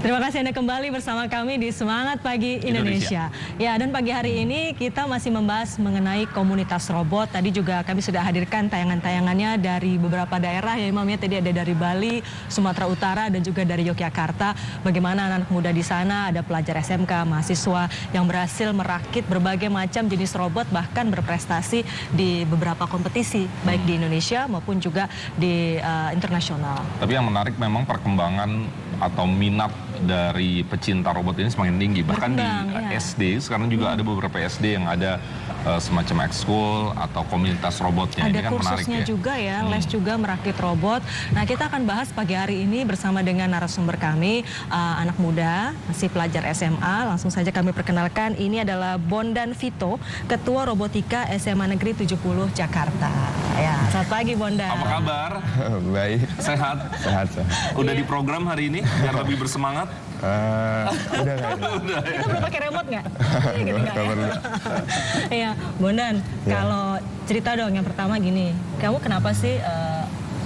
Terima kasih Anda kembali bersama kami di Semangat Pagi Indonesia. Ya, dan pagi hari ini kita masih membahas mengenai komunitas robot. Tadi juga kami sudah hadirkan tayangan-tayangannya dari beberapa daerah ya Imam ya. Tadi ada dari Bali, Sumatera Utara dan juga dari Yogyakarta. Bagaimana anak muda di sana, ada pelajar SMK, mahasiswa yang berhasil merakit berbagai macam jenis robot bahkan berprestasi di beberapa kompetisi baik di Indonesia maupun juga di internasional. Tapi yang menarik memang perkembangan atau minat dari pecinta robot ini semakin tinggi. Bahkan di SD, sekarang juga ada beberapa SD yang ada semacam ekskul atau komunitas robotnya. Ada ini kan menarik kursusnya ya. juga ya, les juga merakit robot. Nah, kita akan bahas pagi hari ini bersama dengan narasumber kami, anak muda, masih pelajar SMA. Langsung saja kami perkenalkan, ini adalah Bondan Vito, Ketua Robotika SMA Negeri 70 Jakarta. Ya, selamat pagi Bondan. Apa kabar? Baik. Sehat? Sehat. Udah di program hari ini biar lebih bersemangat? Udah kayaknya. Kita perlu pakai remote nggak? Gitu nggak ya? Perlu. Iya, Bondan, kalau cerita dong yang pertama gini, kamu kenapa sih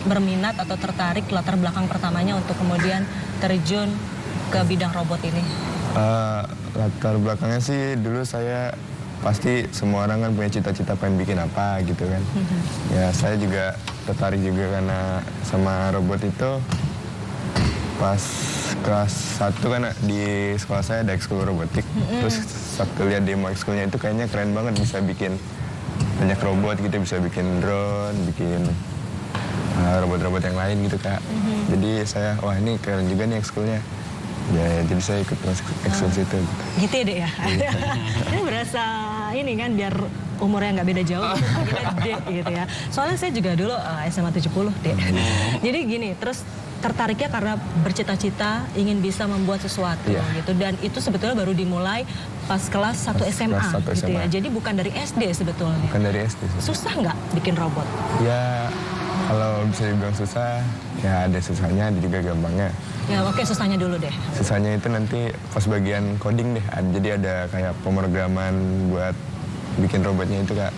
berminat atau tertarik latar belakang pertamanya untuk kemudian terjun ke bidang robot ini? Latar belakangnya sih dulu saya pasti semua orang kan punya cita-cita pengen bikin apa gitu kan. Ya saya juga tertarik juga karena sama robot itu. Pas kelas 1 kan di sekolah saya ada ekskul robotik. Terus waktu lihat demo ekskulnya itu kayaknya keren banget, bisa bikin banyak robot gitu, bisa bikin drone, bikin robot-robot yang lain gitu Kak. Jadi saya, wah ini keren juga nih ekskulnya. Ya, jadi saya ikut masuk ekskul situ. Gitu ya Dek ya? Ini berasa ini kan biar umurnya nggak beda jauh, panggilnya Dek gitu ya. Soalnya saya juga dulu SMA 70 Dek. Jadi gini, terus tertariknya karena bercita-cita ingin bisa membuat sesuatu gitu, dan itu sebetulnya baru dimulai pas kelas 1 SMA gitu ya. Jadi bukan dari SD sebetulnya. Bukan dari SD. Susah nggak bikin robot? Ya kalau bisa dibilang susah, ya ada susahnya, ada juga gampangnya. Ya oke, susahnya dulu deh. Susahnya itu nanti pas bagian coding deh. Jadi ada kayak pemrograman buat bikin robotnya itu Kak.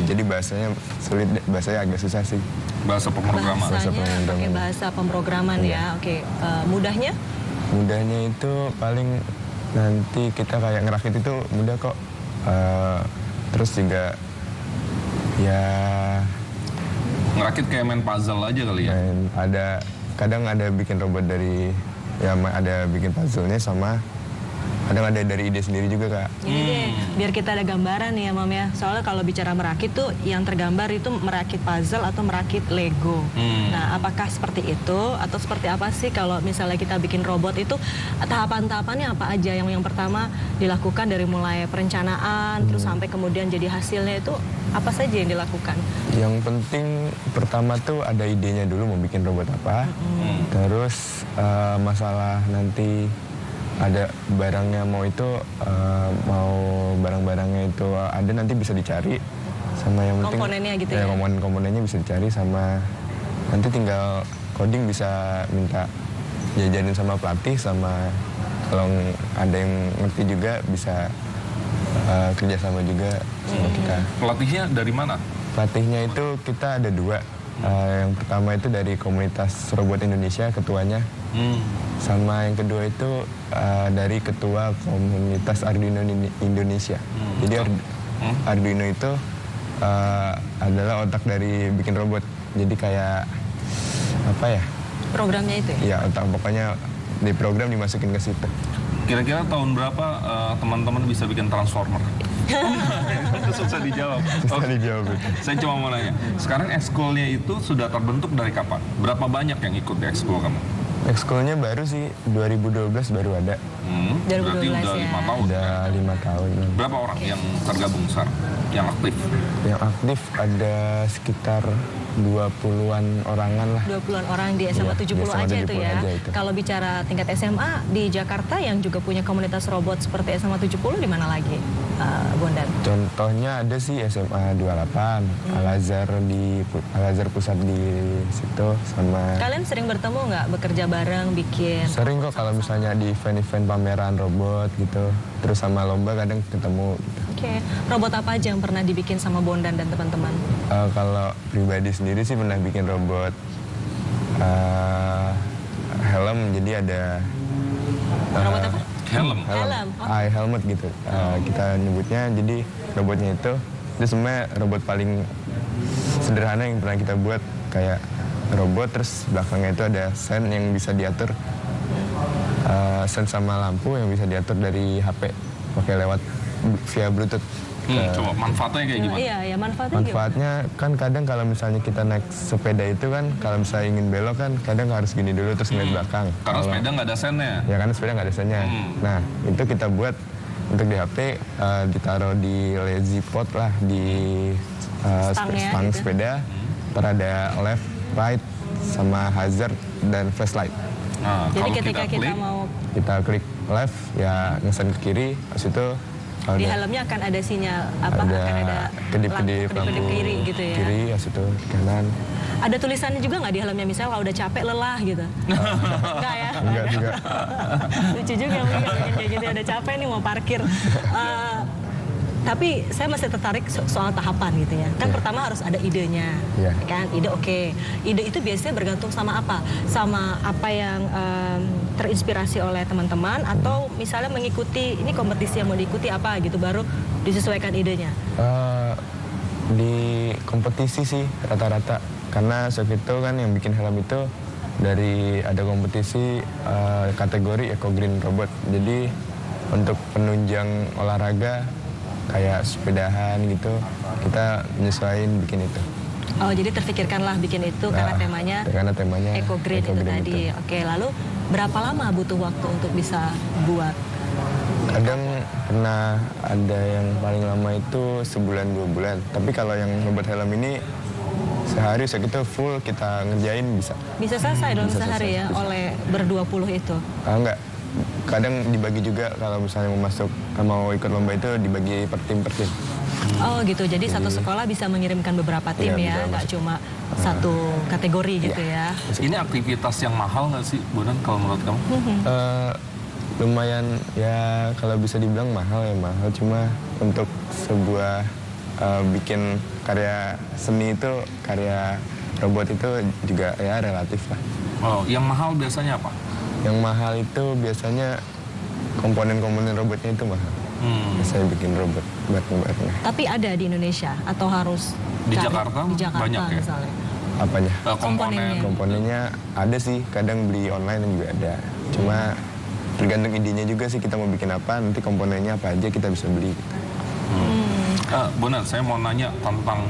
Jadi bahasanya sulit, bahasanya agak susah sih. Bahasa pemrograman. Bahasanya pakai bahasa pemrograman ya. Oke, mudahnya? Mudahnya itu paling nanti kita kayak ngerakit itu mudah kok. Terus juga ya Ngerakit kayak main puzzle aja kali ya? Kadang ada bikin robot dari, ya ada bikin puzzle-nya sama kadang ada dari ide sendiri juga Kak. Ini deh, biar kita ada gambaran nih ya Mam ya. Soalnya kalau bicara merakit tuh yang tergambar itu merakit puzzle atau merakit Lego. Nah, apakah seperti itu atau seperti apa sih kalau misalnya kita bikin robot itu tahapan-tahapannya apa aja? Yang pertama dilakukan dari mulai perencanaan terus sampai kemudian jadi hasilnya itu apa saja yang dilakukan? Yang penting pertama tuh ada idenya dulu mau bikin robot apa. Terus masalah nanti ada barangnya mau itu mau barang-barangnya itu ada nanti bisa dicari, sama yang penting komponennya gitu ya. Komponennya bisa dicari, sama nanti tinggal coding bisa minta diajarin sama pelatih, sama kalau ada yang ngerti juga bisa kerjasama juga sama kita. Pelatihnya dari mana? Pelatihnya itu kita ada 2. Yang pertama itu dari komunitas robot Indonesia, ketuanya. Sama yang kedua itu dari ketua komunitas Arduino Indonesia. Jadi Arduino itu adalah otak dari bikin robot. Jadi kayak apa ya? Programnya itu ya? Iya, otak, pokoknya di program dimasukin ke situ. Kira-kira tahun berapa teman-teman bisa bikin transformer? Susah dijawab. Susah dijawab. Saya cuma mau nanya, sekarang ekskulnya itu sudah terbentuk dari kapan? Berapa banyak yang ikut di ekskul kamu? Ekskulnya baru sih, 2012 baru ada. Berarti 2012 udah ya. 5 tahun. Udah 5 tahun. Berapa orang yang tergabung sekarang, yang aktif? Yang aktif ada sekitar 20-an orangan lah. 20-an orang di SMA Iya, 70 di SMA aja itu 70 ya. aja itu. Kalau bicara tingkat SMA di Jakarta yang juga punya komunitas robot seperti SMA 70 di mana lagi, Bondan? Contohnya ada sih SMA 28, Al-Azhar Pusat di situ sama. Kalian sering bertemu nggak, bekerja bareng, bikin? Sering kok kalau misalnya di event-event pameran robot gitu. Terus sama lomba kadang ketemu gitu. Oke, robot apa aja yang pernah dibikin sama Bondan dan teman-teman? Kalau pribadi sendiri sih pernah bikin robot helm, jadi ada Robot apa? Helm. Helm. Oh. helmet gitu. Kita nyebutnya, jadi robotnya itu sebenarnya robot paling sederhana yang pernah kita buat, kayak robot terus belakangnya itu ada sen yang bisa diatur, sen sama lampu yang bisa diatur dari HP pakai lewat via Bluetooth. Coba manfaatnya kayak gimana? Iya, ya manfaatnya gimana? Manfaatnya kan kadang kalau misalnya kita naik sepeda itu kan, kalau misalnya ingin belok kan kadang harus gini dulu terus ngeliat belakang. Karena sepeda nggak ada sennya. Ya karena sepeda nggak ada sennya. Nah itu kita buat untuk di HP, ditaruh di lazy pot lah, di Stangnya stang gitu. sepeda. Ntar ada left, right, sama hazard dan flashlight. Nah, Jadi kalau ketika kita klik, mau Kita klik left, ya ngesen ke kiri, habis itu di ada- helmnya akan ada sinyal apa? Akan ada kedip-kedip lampu kedip-kedip kiri gitu ya. Kiri, habis itu kanan. Ada tulisannya juga nggak di helmnya, misalnya kalau udah capek lelah gitu? Enggak ya? Enggak juga. Lucu juga mungkin bikin kayak gitu, udah capek nih mau parkir. Tapi saya masih tertarik soal tahapan gitu ya. Kan pertama harus ada idenya, Iya. kan? Ide oke. Ide itu biasanya bergantung sama apa? Sama apa yang terinspirasi oleh teman-teman, atau misalnya mengikuti ini kompetisi yang mau diikuti apa gitu, baru disesuaikan idenya. Di kompetisi sih rata-rata, karena Sofito kan yang bikin helm itu dari ada kompetisi kategori Eco Green Robot. Jadi untuk penunjang olahraga kayak sepedahan gitu, kita nyesuaiin bikin itu. Oh, jadi terfikirkanlah bikin itu karena temanya Eco Green itu tadi. itu. Oke, lalu berapa lama butuh waktu untuk bisa buat? Kadang pernah ada yang paling lama itu sebulan 2 bulan. Tapi kalau yang ngebuat helm ini sehari itu full kita ngerjain bisa. Bisa selesai dalam Bisa sehari selesai, ya bisa. oleh ber-20 itu. Enggak. Kadang dibagi juga kalau misalnya mau ikut lomba itu dibagi per tim. Oh gitu, jadi satu sekolah bisa mengirimkan beberapa tim Iya, ya, bisa nggak masuk. cuma satu kategori gitu ya. ini aktivitas yang mahal nggak sih, Bondan, kalau menurut kamu? Lumayan ya, kalau bisa dibilang mahal ya mahal. Cuma untuk sebuah bikin karya seni itu, karya robot itu juga ya relatif lah. Oh, yang mahal biasanya apa? Yang mahal itu biasanya komponen-komponen robotnya itu mahal. Saya bikin robot buat ngebarnya. Tapi ada di Indonesia atau harus Di cari Jakarta di Jakarta banyak ya? misalnya? Apanya? Komponennya. Komponennya ada sih, kadang beli online juga ada. Cuma tergantung idenya juga sih, kita mau bikin apa, nanti komponennya apa aja kita bisa beli. Bondan, saya mau nanya tentang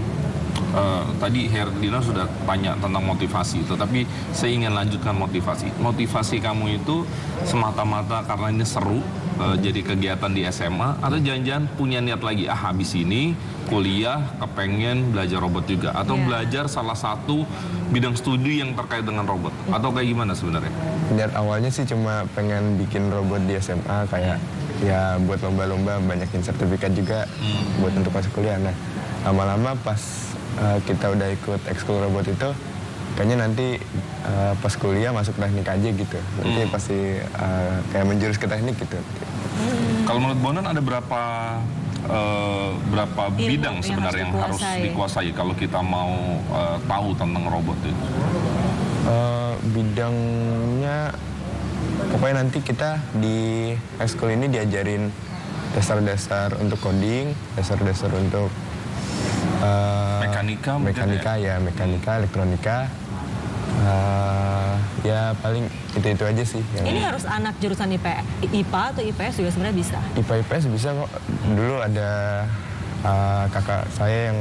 tadi Herdina sudah tanya tentang motivasi, tetapi saya ingin lanjutkan motivasi. Motivasi kamu itu semata-mata karena ini seru, jadi kegiatan di SMA, atau jangan-jangan punya niat lagi, habis ini kuliah kepengen belajar robot juga, atau Iya. belajar salah satu bidang studi yang terkait dengan robot, atau kayak gimana sebenarnya? Niat awalnya sih cuma pengen bikin robot di SMA, kayak ya buat lomba-lomba, banyakin sertifikat juga buat untuk masuk kuliah. Nah, lama-lama pas kita udah ikut ekskul robot itu, kayaknya nanti pas kuliah masuk teknik aja gitu. Nanti pasti kayak menjurus ke teknik gitu. Kalau menurut Bondan ada berapa bidang yang sebenarnya yang harus dikuasai kalau kita mau tahu tentang robot itu? Bidangnya pokoknya nanti kita di ekskul ini diajarin dasar-dasar untuk coding, dasar-dasar untuk Mekanika mungkin mekanika ya, mekanika, elektronika. Ya paling itu aja sih. Ini harus anak jurusan IPA atau IPS juga sebenarnya bisa? IPA IPS bisa kok. Dulu ada kakak saya yang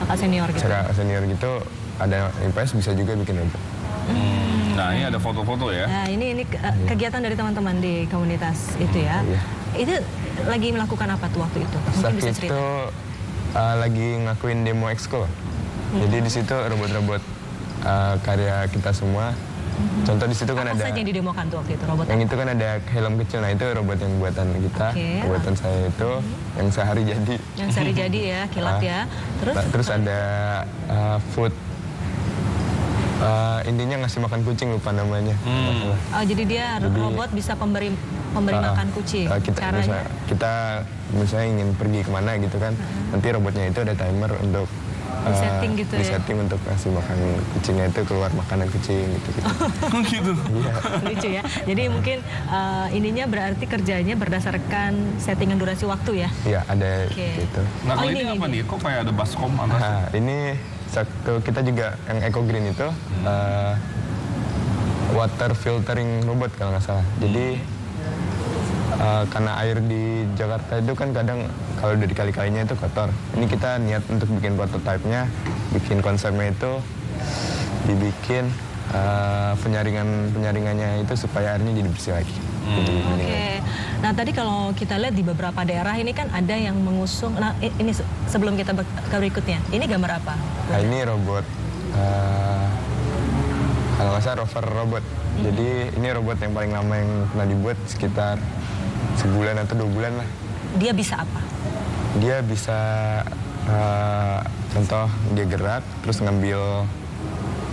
Kakak senior gitu. kakak senior gitu, ada IPS bisa juga bikin robot. Nah, ini ada foto-foto ya. Nah, ini kegiatan dari teman-teman di komunitas itu ya. Iya. Itu lagi melakukan apa tuh waktu itu? Mungkin Saat bisa itu cerita. lagi ngakuin demo ekskul. Jadi di situ robot-robot karya kita semua. Contoh di situ kan Apa ada saja yang didemokan tuh waktu itu robot? yang itu kan ada helm kecil. Nah itu robot yang buatan kita, Oke. buatan saya itu yang sehari jadi. Yang sehari jadi ya, kilat ya. Terus Terus ada food. Intinya ngasih makan kucing, lupa namanya. jadi dia robot bisa pemberi makan kucing. Caranya? Misalnya ingin pergi kemana gitu kan, nanti robotnya itu ada timer untuk Di-setting gitu ya? Di-setting untuk ngasih makan kucingnya itu, keluar makanan kucing gitu. Gitu. Iya. Lucu ya. Jadi mungkin ininya berarti kerjanya berdasarkan settingan durasi waktu ya? Iya, ada Oke. gitu. Nah, kalau Oh, ini ini apa nih? Kok kayak ada baskom atas? Nah, ini satu kita juga yang Eco Green itu water filtering robot kalau nggak salah. Jadi karena air di Jakarta itu kan kadang kalau udah dikali-kalinya itu kotor. Ini kita niat untuk bikin prototipe-nya, bikin konsepnya itu dibikin penyaringannya itu supaya airnya jadi bersih lagi. Jadi Oke. Nah tadi kalau kita lihat di beberapa daerah ini kan ada yang mengusung. Nah ini sebelum kita ke berikutnya, ini gambar apa? nah, ini robot kalau nggak salah rover robot. Jadi ini robot yang paling lama yang pernah dibuat, sekitar sebulan atau 2 bulan lah. Dia bisa apa? Dia bisa contoh dia gerak terus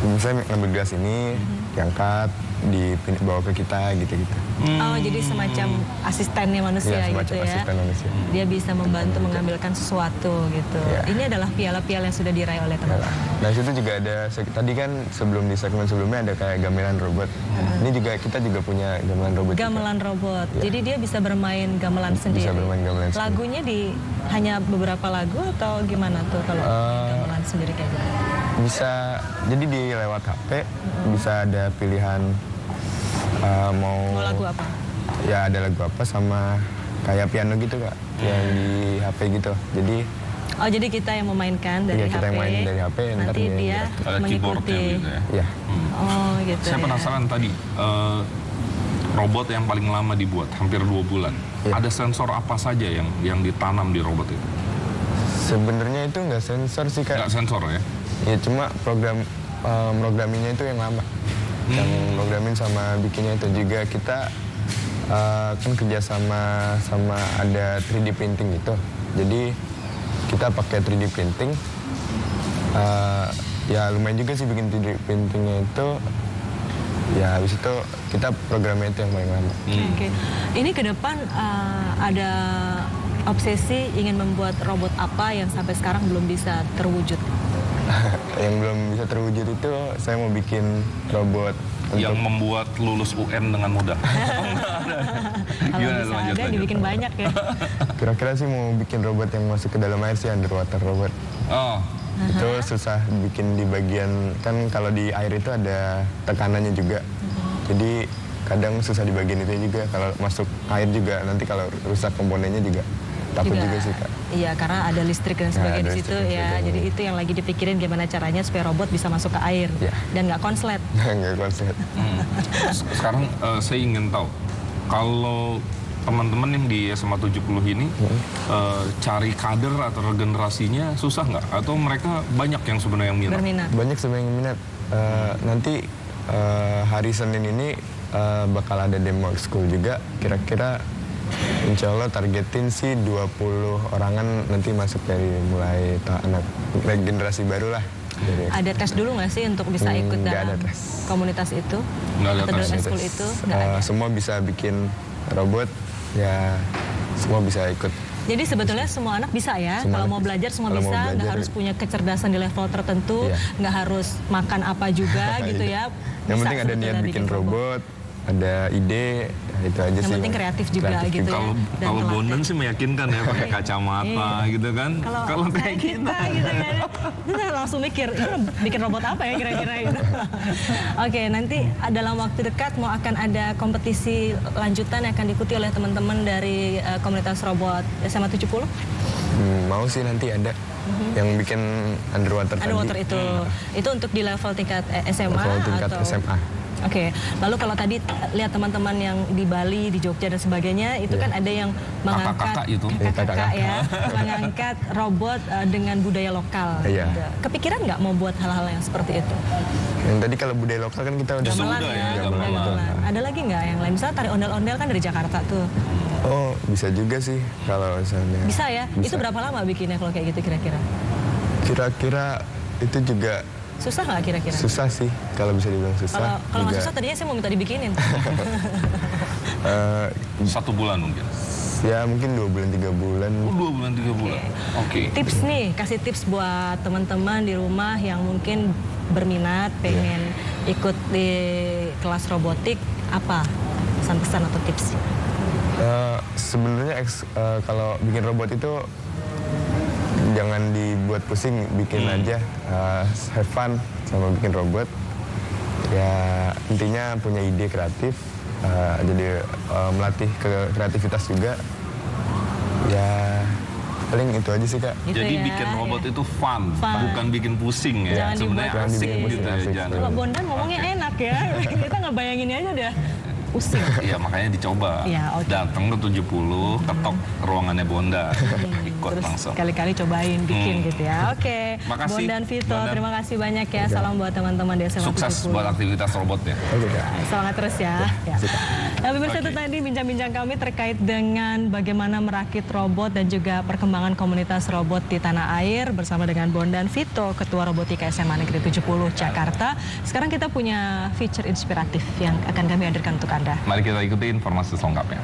misalnya ngambil gelas ini diangkat dibawa ke kita gitu-gitu. Oh jadi semacam asistennya manusia Iya, semacam gitu ya? asisten manusia. Dia bisa membantu mengambilkan sesuatu gitu. Iya. Ini adalah piala-piala yang sudah diraih oleh teman-teman. Nah situ juga ada, tadi kan sebelum di segmen sebelumnya ada kayak gamelan robot. Ini juga kita juga punya gamelan robot. Gamelan robot. Jadi dia bisa bermain gamelan sendiri. Bisa bermain gamelan sendiri. Lagunya hanya beberapa lagu atau gimana tuh kalau gamelan sendiri kayak gitu? Bisa, jadi di lewat HP bisa ada pilihan Mau lagu apa? Ya ada lagu apa sama kayak piano gitu Kak, yang di HP gitu. Jadi kita yang memainkan dari Iya, kita HP. yang main dari HP, ntar Nanti dia dia Ada keyboardnya mengikuti. gitu ya. Ya, Oh gitu. Saya ya. penasaran tadi, robot yang paling lama dibuat, hampir 2 bulan. Iya. Ada sensor apa saja yang ditanam di robot itu? sebenarnya itu nggak sensor sih Kak. Nggak sensor ya? Ya cuma programmingnya itu yang lama. Yang programming sama bikinnya itu juga kita kan kerja sama ada 3D printing gitu. Jadi kita pakai 3D printing. Ya lumayan juga sih bikin 3D printingnya itu. Ya habis itu kita programnya itu yang paling lama. Oke. Ini ke depan ada obsesi ingin membuat robot apa yang sampai sekarang belum bisa terwujud? Yang belum bisa terwujud itu saya mau bikin robot Yang membuat lulus UN dengan mudah. Kalau Gimana, bisa lanjut, ada dibikin banyak ya. kira-kira sih mau bikin robot yang masuk ke dalam air sih, underwater robot. Oh, Itu susah bikin di bagian, kan kalau di air itu ada tekanannya juga. Jadi kadang susah di bagian itu juga. Kalau masuk air juga nanti kalau rusak komponennya juga takut juga sih Kak. Iya, karena ada listrik dan sebagainya ada di situ listrik dan ya. sebagainya. Jadi itu yang lagi dipikirin gimana caranya supaya robot bisa masuk ke air Iya. dan nggak konslet. Nggak konsep. sekarang saya ingin tahu, kalau teman-teman yang di SMA 70 ini cari kader atau regenerasinya susah nggak? Atau mereka banyak yang sebenarnya yang minat? Berminat. Banyak sebenarnya yang minat. Nanti hari Senin ini bakal ada demo school juga. Kira-kira insya Allah targetin sih 20 orangan nanti masuk dari mulai anak generasi baru lah. Ada tes dulu nggak sih untuk bisa ikut Nggak dalam ada tes. komunitas itu? Nggak ada Atau tes. dalam school itu? Nggak ada. Semua bisa bikin robot, ya semua bisa ikut. Jadi sebetulnya semua anak bisa ya, Semua kalau anak mau bisa. belajar semua Kalau mau bisa, nggak belajar, harus punya kecerdasan di level tertentu, Iya. nggak harus makan apa juga gitu ya. Yang Bisa penting ada niat sebetulnya bikin robot, ada ide, ya itu aja Yang sih. penting kreatif juga gitu ya. Kalau dan kalau terlatih. Bondan sih meyakinkan ya pakai kacamata gitu kan. Kalau kayak kita gitu kan, kita langsung mikir, ini bikin robot apa ya kira-kira gitu. Oke, nanti dalam waktu dekat mau akan ada kompetisi lanjutan yang akan diikuti oleh teman-teman dari komunitas robot SMA 70. Mau sih nanti ada yang bikin underwater Underwater tadi. itu untuk di level tingkat SMA Level tingkat atau SMA. Oke, lalu kalau tadi lihat teman-teman yang di Bali, di Jogja dan sebagainya, itu kan ada yang mengangkat Kakak-kakak itu. kakak-kakak ya, mengangkat robot dengan budaya lokal. Iya. Gitu. Kepikiran nggak mau buat hal-hal yang seperti itu? Yang tadi kalau budaya lokal kan kita udah Gamelan sudah ya, ya, gamelan. Ada lagi nggak yang lain? Misalnya tari ondel-ondel kan dari Jakarta tuh. Oh, bisa juga sih kalau misalnya. Bisa ya? Bisa. Itu berapa lama bikinnya kalau kayak gitu kira-kira? Kira-kira itu juga Susah nggak kira-kira? susah sih, kalau bisa dibilang susah. Kalau nggak juga. susah tadinya saya mau minta dibikinin. Eh, 1 bulan mungkin. ya mungkin 2 bulan 3 bulan. Oh, 2 bulan 3 bulan. Oke. Tips nih, kasih tips buat teman-teman di rumah yang mungkin berminat, pengen ikut di kelas robotik, apa pesan-pesan atau tips? Sebenarnya kalau bikin robot itu jangan dibuat pusing, bikin aja, have fun sama bikin robot. Ya intinya punya ide kreatif, jadi melatih kreativitas juga. Ya paling itu aja sih Kak. Gitu Jadi ya, bikin robot itu fun, Fun. bukan bikin pusing ya. Jangan Sebenarnya dibuat asik pusing. gitu ya. Asik. Jangan. Kalau Bondan ngomongnya enak ya, kita ngebayanginnya aja udah pusing. Iya, makanya dicoba. Iya, oke. Datang ke 70, ketok ruangannya Bonda. Ikut Terus langsung. kali-kali cobain bikin gitu ya. Oke, Makasih, Bondan Vito, Bondan. terima kasih banyak ya. Salam buat teman-teman di SMA Sukses 70. buat aktivitas robotnya. Oke Kak. Semangat terus ya. Nah, pemirsa itu Oke. tadi bincang-bincang kami terkait dengan bagaimana merakit robot dan juga perkembangan komunitas robot di tanah air bersama dengan Bondan Vito, Ketua Robotika SMA Negeri 70 Jakarta. Sekarang kita punya feature inspiratif yang akan kami hadirkan untuk Anda. Mari kita ikuti informasi selengkapnya.